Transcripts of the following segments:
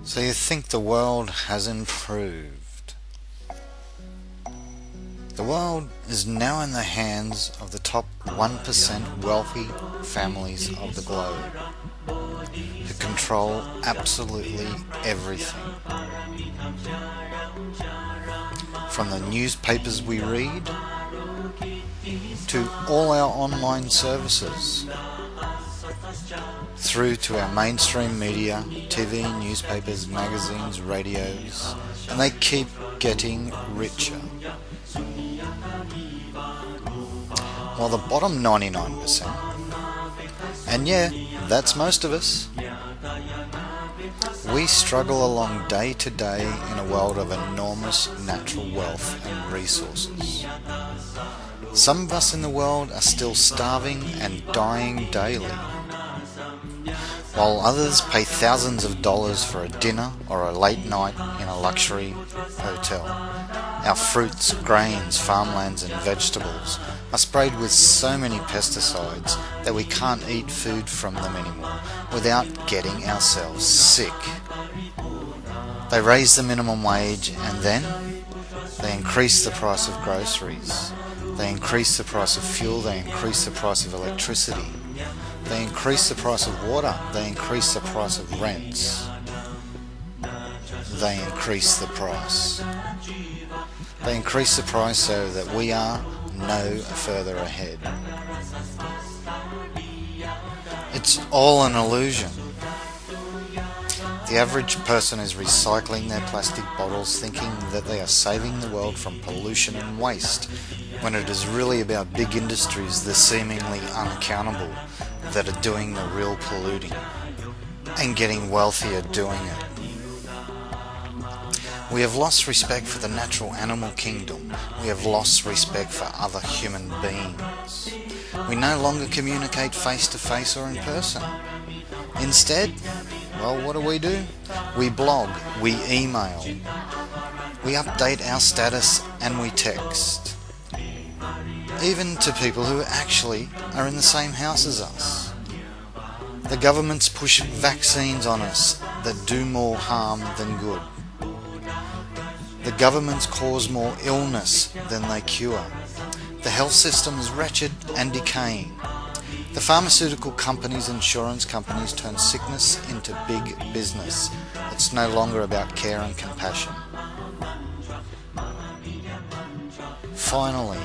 So you think the world has improved. The world is now in the hands of the top 1% wealthy families of the globe, who control absolutely everything. From the newspapers we read, to all our online services, through to our mainstream media, TV, newspapers, magazines, radios, and they keep getting richer. While the bottom 99%, and yeah, that's most of us, we struggle along day to day in a world of enormous natural wealth and resources. Some of us in the world are still starving and dying daily, while others pay thousands of dollars for a dinner or a late night in a luxury hotel. Our fruits, grains, farmlands and vegetables are sprayed with so many pesticides that we can't eat food from them anymore without getting ourselves sick. They raise the minimum wage and then they increase the price of groceries. They increase the price of fuel, they increase the price of electricity. They increase the price of water, they increase the price of rents. They increase the price. They increase the price so that we are no further ahead. It's all an illusion. The average person is recycling their plastic bottles thinking that they are saving the world from pollution and waste, when it is really about big industries, the seemingly unaccountable, that are doing the real polluting and getting wealthier doing it. We have lost respect for the natural animal kingdom. We have lost respect for other human beings. We no longer communicate face to face or in person. Instead, well, what do? We blog, we email, we update our status and we text. Even to people who actually are in the same house as us. The governments push vaccines on us that do more harm than good. The governments cause more illness than they cure. The health system is wretched and decaying. The pharmaceutical companies, insurance companies turn sickness into big business. It's no longer about care and compassion. Finally,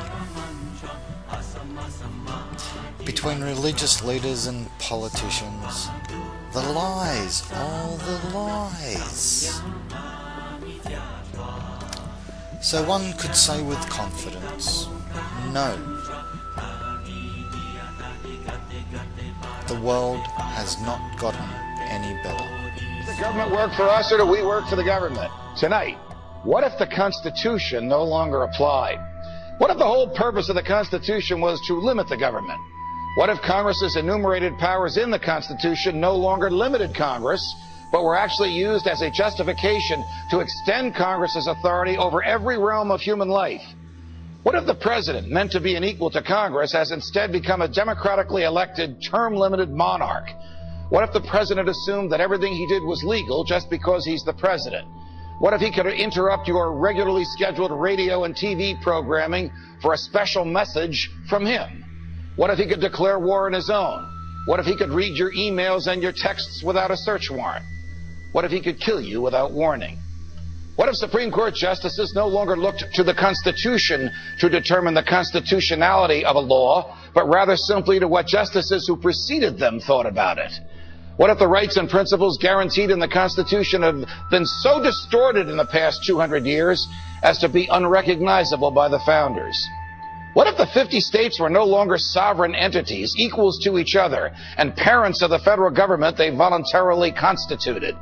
between religious leaders and politicians, the lies, all the lies. So one could say with confidence, no, the world has not gotten any better. Does the government work for us or do we work for the government? Tonight, what if the Constitution no longer applied? What if the whole purpose of the Constitution was to limit the government? What if Congress's enumerated powers in the Constitution no longer limited Congress, but were actually used as a justification to extend Congress's authority over every realm of human life? What if the president, meant to be an equal to Congress, has instead become a democratically elected, term-limited monarch? What if the president assumed that everything he did was legal just because he's the president? What if he could interrupt your regularly scheduled radio and TV programming for a special message from him? What if he could declare war on his own? What if he could read your emails and your texts without a search warrant? What if he could kill you without warning? What if Supreme Court justices no longer looked to the Constitution to determine the constitutionality of a law, but rather simply to what justices who preceded them thought about it? What if the rights and principles guaranteed in the Constitution have been so distorted in the past 200 years as to be unrecognizable by the founders? What if the 50 states were no longer sovereign entities, equals to each other, and parents of the federal government they voluntarily constituted?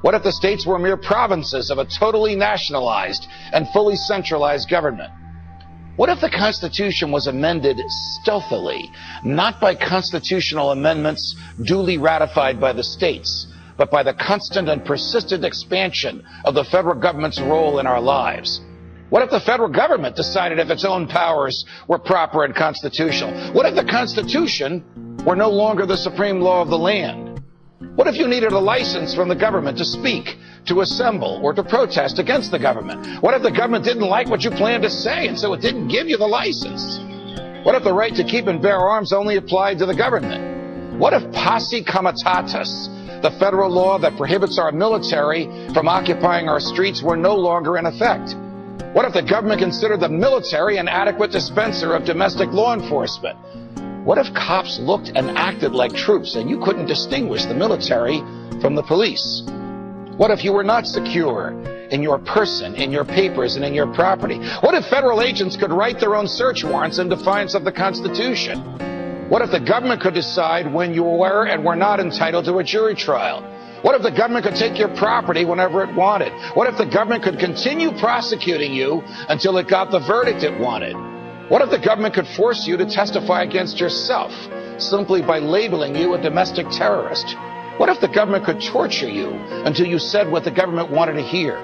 What if the states were mere provinces of a totally nationalized and fully centralized government? What if the Constitution was amended stealthily, not by constitutional amendments duly ratified by the states, but by the constant and persistent expansion of the federal government's role in our lives? What if the federal government decided if its own powers were proper and constitutional? What if the Constitution were no longer the supreme law of the land? What if you needed a license from the government to speak, to assemble or to protest against the government? What if the government didn't like what you planned to say and so it didn't give you the license? What if the right to keep and bear arms only applied to the government? What if posse comitatus, the federal law that prohibits our military from occupying our streets, were no longer in effect? What if the government considered the military an adequate dispenser of domestic law enforcement? What if cops looked and acted like troops and you couldn't distinguish the military from the police? What if you were not secure in your person, in your papers, and in your property? What if federal agents could write their own search warrants in defiance of the Constitution? What if the government could decide when you were and were not entitled to a jury trial? What if the government could take your property whenever it wanted? What if the government could continue prosecuting you until it got the verdict it wanted? What if the government could force you to testify against yourself simply by labeling you a domestic terrorist? What if the government could torture you until you said what the government wanted to hear?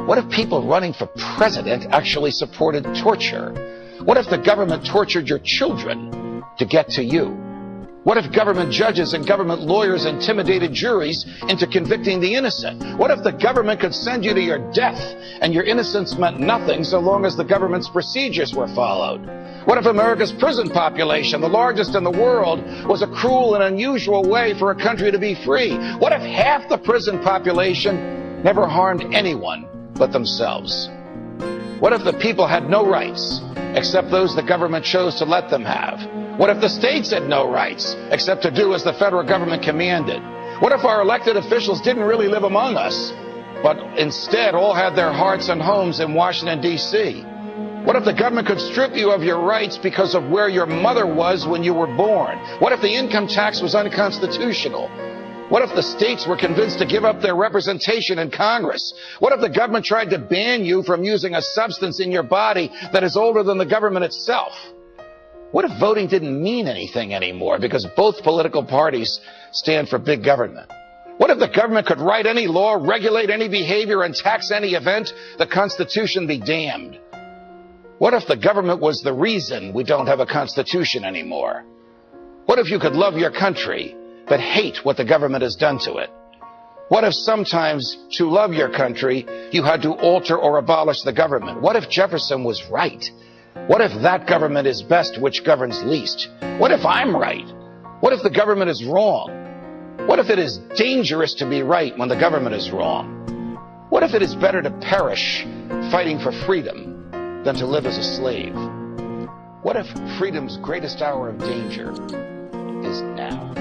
What if people running for president actually supported torture? What if the government tortured your children to get to you? What if government judges and government lawyers intimidated juries into convicting the innocent? What if the government could send you to your death and your innocence meant nothing so long as the government's procedures were followed? What if America's prison population, the largest in the world, was a cruel and unusual way for a country to be free? What if half the prison population never harmed anyone but themselves? What if the people had no rights except those the government chose to let them have? What if the states had no rights except to do as the federal government commanded? What if our elected officials didn't really live among us, but instead all had their hearts and homes in Washington, D.C.? What if the government could strip you of your rights because of where your mother was when you were born? What if the income tax was unconstitutional? What if the states were convinced to give up their representation in Congress? What if the government tried to ban you from using a substance in your body that is older than the government itself? What if voting didn't mean anything anymore because both political parties stand for big government? What if the government could write any law, regulate any behavior, and tax any event? The Constitution be damned. What if the government was the reason we don't have a Constitution anymore? What if you could love your country but hate what the government has done to it? What if sometimes to love your country you had to alter or abolish the government? What if Jefferson was right? What if that government is best which governs least? What if I'm right? What if the government is wrong? What if it is dangerous to be right when the government is wrong? What if it is better to perish fighting for freedom than to live as a slave? What if freedom's greatest hour of danger is now?